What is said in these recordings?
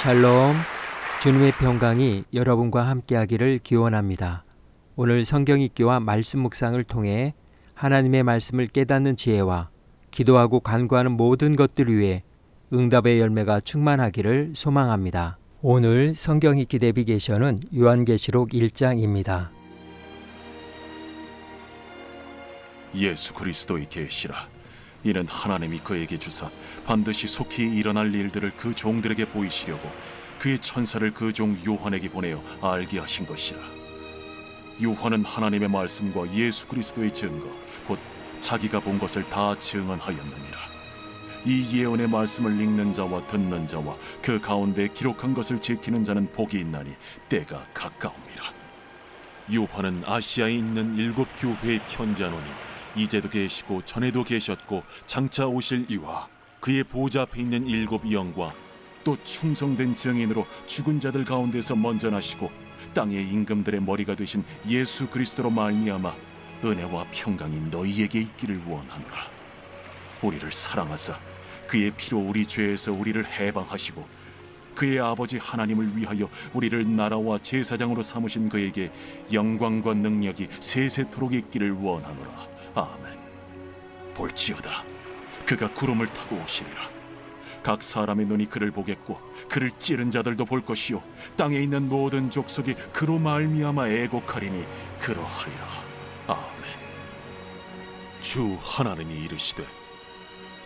샬롬, 주님의 평강이 여러분과 함께하기를 기원합니다. 오늘 성경 읽기와 말씀 묵상을 통해 하나님의 말씀을 깨닫는 지혜와 기도하고 간구하는 모든 것들 위해 응답의 열매가 충만하기를 소망합니다. 오늘 성경 읽기 내비게이션은 요한계시록 1장입니다. 예수 그리스도의 계시라. 이는 하나님이 그에게 주사 반드시 속히 일어날 일들을 그 종들에게 보이시려고 그의 천사를 그 종 요한에게 보내어 알게 하신 것이라. 요한은 하나님의 말씀과 예수 그리스도의 증거 곧 자기가 본 것을 다 증언하였느니라. 이 예언의 말씀을 읽는 자와 듣는 자와 그 가운데 기록한 것을 지키는 자는 복이 있나니 때가 가까움이라. 요한은 아시아에 있는 7 교회에 편지하노니 이제도 계시고 전에도 계셨고 장차 오실 이와 그의 보좌 앞에 있는 7 영과 또 충성된 증인으로 죽은 자들 가운데서 먼저 나시고 땅의 임금들의 머리가 되신 예수 그리스도로 말미암아 은혜와 평강이 너희에게 있기를 원하노라. 우리를 사랑하사 그의 피로 우리 죄에서 우리를 해방하시고 그의 아버지 하나님을 위하여 우리를 나라와 제사장으로 삼으신 그에게 영광과 능력이 세세토록 있기를 원하노라. 아멘. 볼지어다 그가 구름을 타고 오시리라. 각 사람의 눈이 그를 보겠고 그를 찌른 자들도 볼 것이요 땅에 있는 모든 족속이 그로 말미암아 애곡하리니 그러하리라. 아멘. 주 하나님이 이르시되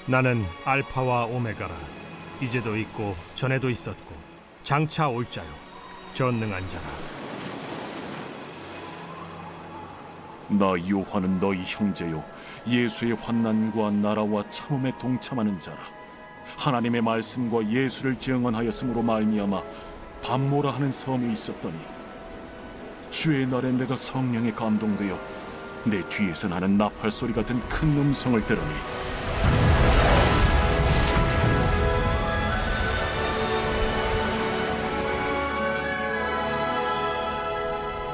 나는 알파와 오메가라. 이제도 있고 전에도 있었고 장차 올 자요 전능한 자라. 나 요한은 너희 형제요 예수의 환난과 나라와 참음에 동참하는 자라. 하나님의 말씀과 예수를 증언하였으므로 말미암아 밤모라 하는 섬에 있었더니 주의 날에 내가 성령에 감동되어 내 뒤에서 나는 나팔 소리 같은 큰 음성을 들으니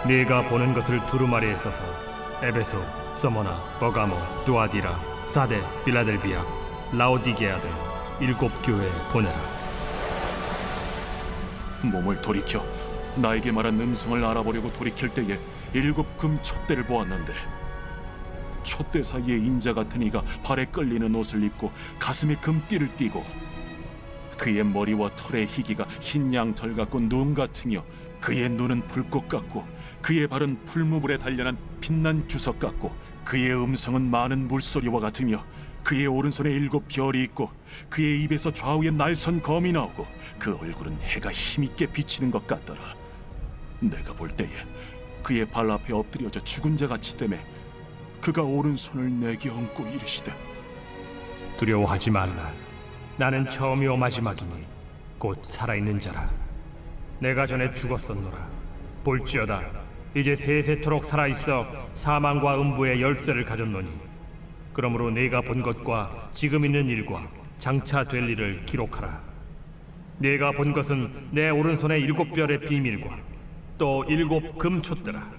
네가 보는 것을 두루마리에 써서 에베소, 서머나, 버가모, 두아디라, 사데, 빌라델비아, 라오디게아 등 7 교회에 보내라. 몸을 돌이켜 나에게 말한 음성을 알아보려고 돌이킬 때에 7 금 촛대를 보았는데 촛대 사이에 인자 같은 이가 발에 끌리는 옷을 입고 가슴에 금띠를 띠고 그의 머리와 털의 희기가 흰 양털 같고 눈 같으며 그의 눈은 불꽃 같고 그의 발은 풀무불에 단련한 빛난 주석 같고 그의 음성은 많은 물소리와 같으며 그의 오른손에 7 별이 있고 그의 입에서 좌우에 날선 검이 나오고 그 얼굴은 해가 힘있게 비치는 것 같더라. 내가 볼 때에 그의 발 앞에 엎드려져 죽은 자같이 되매 그가 오른손을 내게 얹고 이르시되 두려워하지 말라. 나는 처음이요 마지막이니 곧 살아있는 자라. 내가 전에 죽었었노라. 볼지어다 이제 세세토록 살아있어 사망과 음부의 열쇠를 가졌노니 그러므로 내가 본 것과 지금 있는 일과 장차 될 일을 기록하라. 내가 본 것은 내 오른손의 7 별의 비밀과 또 7 금 촛대라.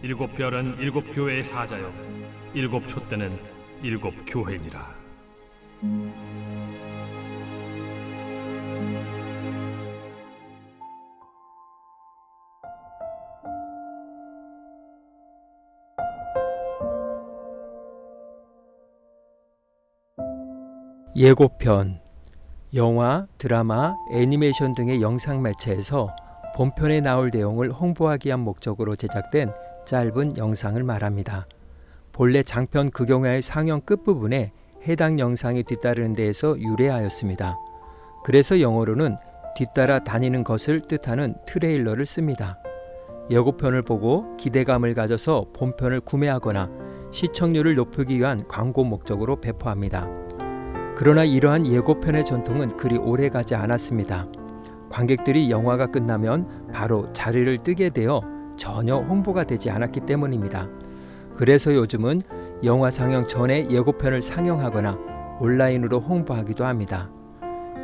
7 별은 7 교회의 사자요 7 촛대는 7 교회니라. 예고편, 영화, 드라마, 애니메이션 등의 영상 매체에서 본편에 나올 내용을 홍보하기 위한 목적으로 제작된 짧은 영상을 말합니다. 본래 장편 극영화의 상영 끝부분에 해당 영상이 뒤따르는 데에서 유래하였습니다. 그래서 영어로는 뒤따라 다니는 것을 뜻하는 트레일러를 씁니다. 예고편을 보고 기대감을 가져서 본편을 구매하거나 시청률을 높이기 위한 광고 목적으로 배포합니다. 그러나 이러한 예고편의 전통은 그리 오래가지 않았습니다. 관객들이 영화가 끝나면 바로 자리를 뜨게 되어 전혀 홍보가 되지 않았기 때문입니다. 그래서 요즘은 영화 상영 전에 예고편을 상영하거나 온라인으로 홍보하기도 합니다.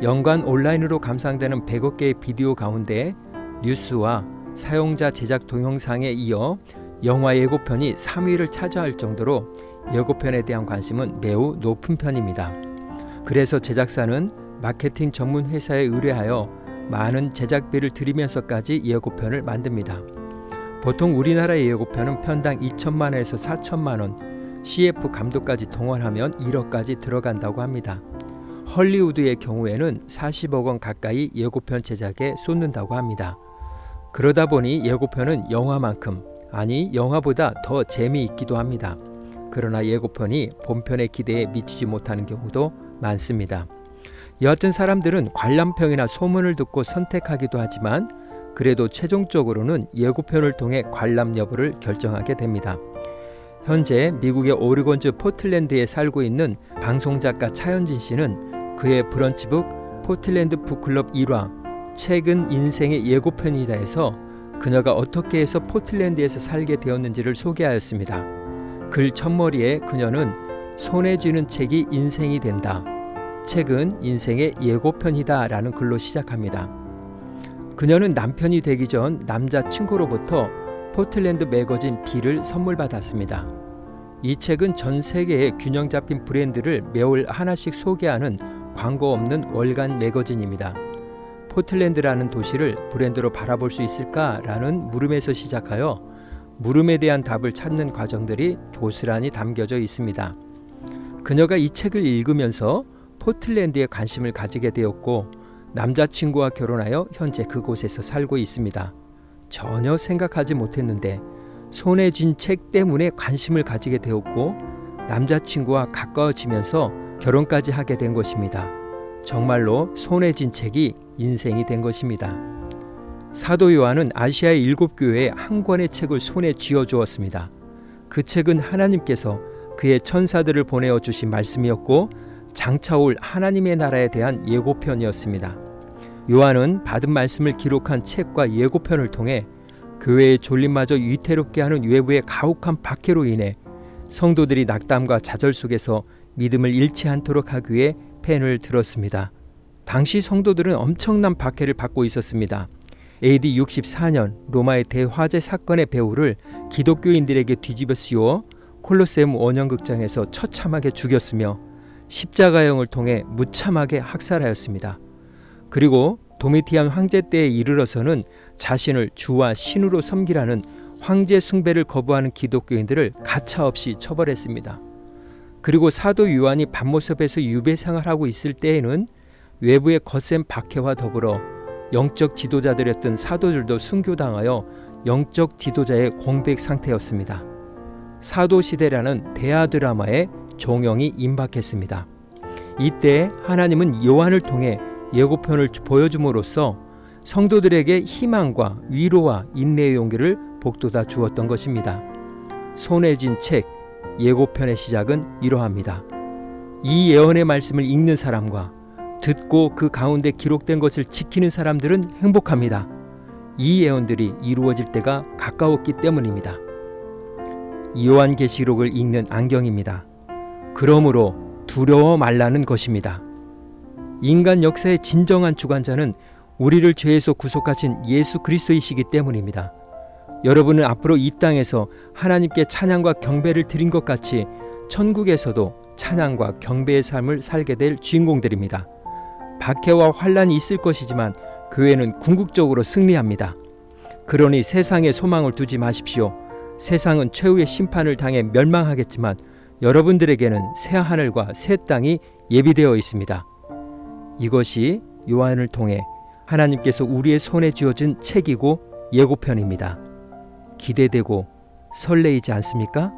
연간 온라인으로 감상되는 100여 개의 비디오 가운데 뉴스와 사용자 제작 동영상에 이어 영화 예고편이 3위를 차지할 정도로 예고편에 대한 관심은 매우 높은 편입니다. 그래서 제작사는 마케팅 전문 회사에 의뢰하여 많은 제작비를 들이면서까지 예고편을 만듭니다. 보통 우리나라의 예고편은 편당 2천만 원에서 4천만 원, CF 감독까지 동원하면 1억까지 들어간다고 합니다. 헐리우드의 경우에는 40억 원 가까이 예고편 제작에 쏟는다고 합니다. 그러다 보니 예고편은 영화만큼, 아니 영화보다 더 재미있기도 합니다. 그러나 예고편이 본편의 기대에 미치지 못하는 경우도 많습니다. 여하튼 사람들은 관람평이나 소문을 듣고 선택하기도 하지만 그래도 최종적으로는 예고편을 통해 관람 여부를 결정하게 됩니다. 현재 미국의 오리곤주 포틀랜드에 살고 있는 방송작가 차현진 씨는 그의 브런치북 포틀랜드 북클럽 1화 책은 인생의 예고편이다에서 그녀가 어떻게 해서 포틀랜드에서 살게 되었는지를 소개하였습니다. 글 첫머리에 그녀는 손에 쥐는 책이 인생이 된다. 책은 인생의 예고편이다 라는 글로 시작합니다. 그녀는 남편이 되기 전 남자친구로부터 포틀랜드 매거진 B를 선물 받았습니다. 이 책은 전 세계의 균형 잡힌 브랜드를 매월 하나씩 소개하는 광고 없는 월간 매거진입니다. 포틀랜드라는 도시를 브랜드로 바라볼 수 있을까라는 물음에서 시작하여 물음에 대한 답을 찾는 과정들이 고스란히 담겨져 있습니다. 그녀가 이 책을 읽으면서 포틀랜드에 관심을 가지게 되었고 남자친구와 결혼하여 현재 그곳에서 살고 있습니다. 전혀 생각하지 못했는데 손에 쥔 책 때문에 관심을 가지게 되었고 남자친구와 가까워지면서 결혼까지 하게 된 것입니다. 정말로 손에 쥔 책이 인생이 된 것입니다. 사도 요한은 아시아의 7교회에 한 권의 책을 손에 쥐어 주었습니다. 그 책은 하나님께서 그의 천사들을 보내어 주신 말씀이었고 장차올 하나님의 나라에 대한 예고편이었습니다. 요한은 받은 말씀을 기록한 책과 예고편을 통해 교회의 졸림마저 위태롭게 하는 외부의 가혹한 박해로 인해 성도들이 낙담과 좌절 속에서 믿음을 잃지 않도록 하기 위해 펜을 들었습니다. 당시 성도들은 엄청난 박해를 받고 있었습니다. AD 64년 로마의 대화재 사건의 배후를 기독교인들에게 뒤집어 씌워 콜로세움 원형극장에서 처참하게 죽였으며 십자가형을 통해 무참하게 학살하였습니다. 그리고 도미티안 황제 때에 이르러서는 자신을 주와 신으로 섬기라는 황제 숭배를 거부하는 기독교인들을 가차없이 처벌했습니다. 그리고 사도 요한이 밤모습에서 유배 생활하고 있을 때에는 외부의 거센 박해와 더불어 영적 지도자들이었던 사도들도 순교당하여 영적 지도자의 공백 상태였습니다. 사도시대라는 대하 드라마에 종영이 임박했습니다. 이때 하나님은 요한을 통해 예고편을 보여줌으로써 성도들에게 희망과 위로와 인내의 용기를 복돋아 주었던 것입니다. 손에 쥔 책, 예고편의 시작은 이러합니다. 이 예언의 말씀을 읽는 사람과 듣고 그 가운데 기록된 것을 지키는 사람들은 행복합니다. 이 예언들이 이루어질 때가 가까웠기 때문입니다. 요한계시록을 읽는 안경입니다. 그러므로 두려워 말라는 것입니다. 인간 역사의 진정한 주관자는 우리를 죄에서 구속하신 예수 그리스도이시기 때문입니다. 여러분은 앞으로 이 땅에서 하나님께 찬양과 경배를 드린 것 같이 천국에서도 찬양과 경배의 삶을 살게 될 주인공들입니다. 박해와 환란이 있을 것이지만 교회는 궁극적으로 승리합니다. 그러니 세상에 소망을 두지 마십시오. 세상은 최후의 심판을 당해 멸망하겠지만 여러분들에게는 새 하늘과 새 땅이 예비되어 있습니다. 이것이 요한을 통해 하나님께서 우리의 손에 쥐어진 책이고 예고편입니다. 기대되고 설레이지 않습니까?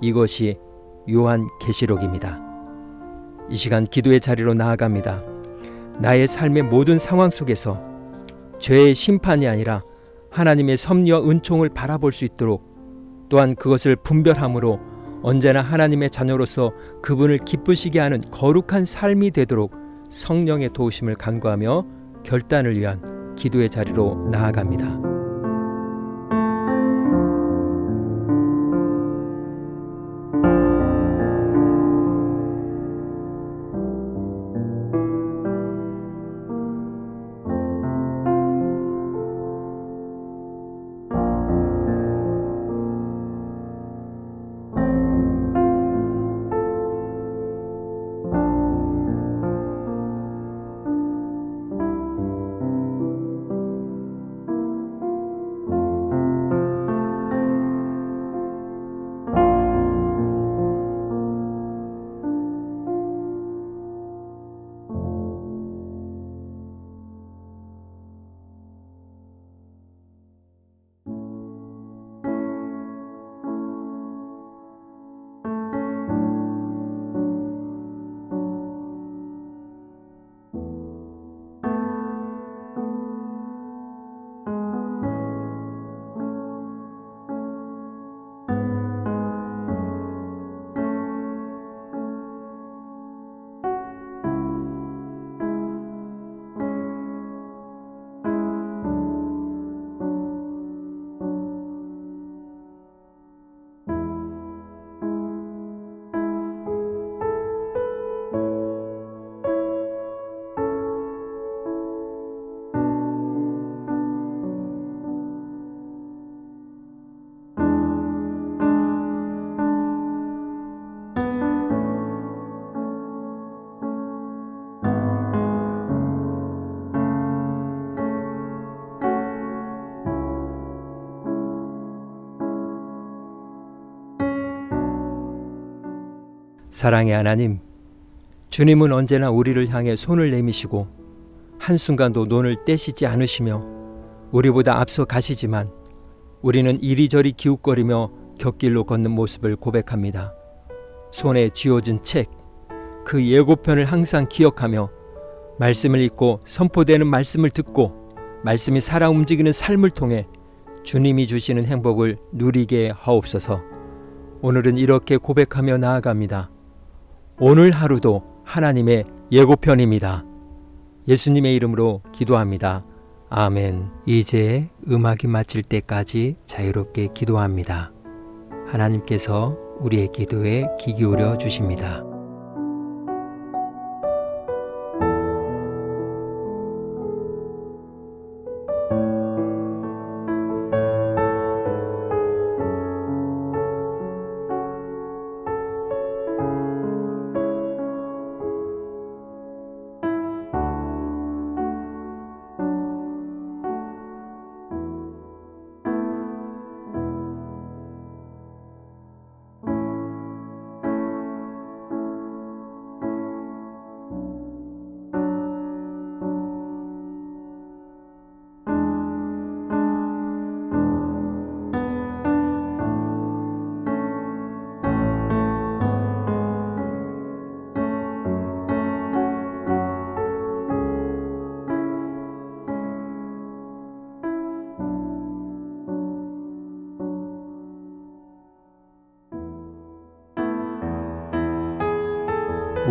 이것이 요한계시록입니다. 이 시간 기도의 자리로 나아갑니다. 나의 삶의 모든 상황 속에서 죄의 심판이 아니라 하나님의 섭리와 은총을 바라볼 수 있도록, 또한 그것을 분별함으로 언제나 하나님의 자녀로서 그분을 기쁘시게 하는 거룩한 삶이 되도록 성령의 도우심을 간구하며 결단을 위한 기도의 자리로 나아갑니다. 사랑의 하나님, 주님은 언제나 우리를 향해 손을 내미시고 한순간도 눈을 떼시지 않으시며 우리보다 앞서 가시지만 우리는 이리저리 기웃거리며 곁길로 걷는 모습을 고백합니다. 손에 쥐어진 책, 그 예고편을 항상 기억하며 말씀을 읽고 선포되는 말씀을 듣고 말씀이 살아 움직이는 삶을 통해 주님이 주시는 행복을 누리게 하옵소서. 오늘은 이렇게 고백하며 나아갑니다. 오늘 하루도 하나님의 예고편입니다. 예수님의 이름으로 기도합니다. 아멘. 이제 음악이 마칠 때까지 자유롭게 기도합니다. 하나님께서 우리의 기도에 귀 기울여 주십니다.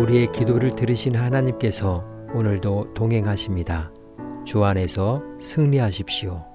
우리의 기도를 들으신 하나님께서 오늘도 동행하십니다. 주 안에서 승리하십시오.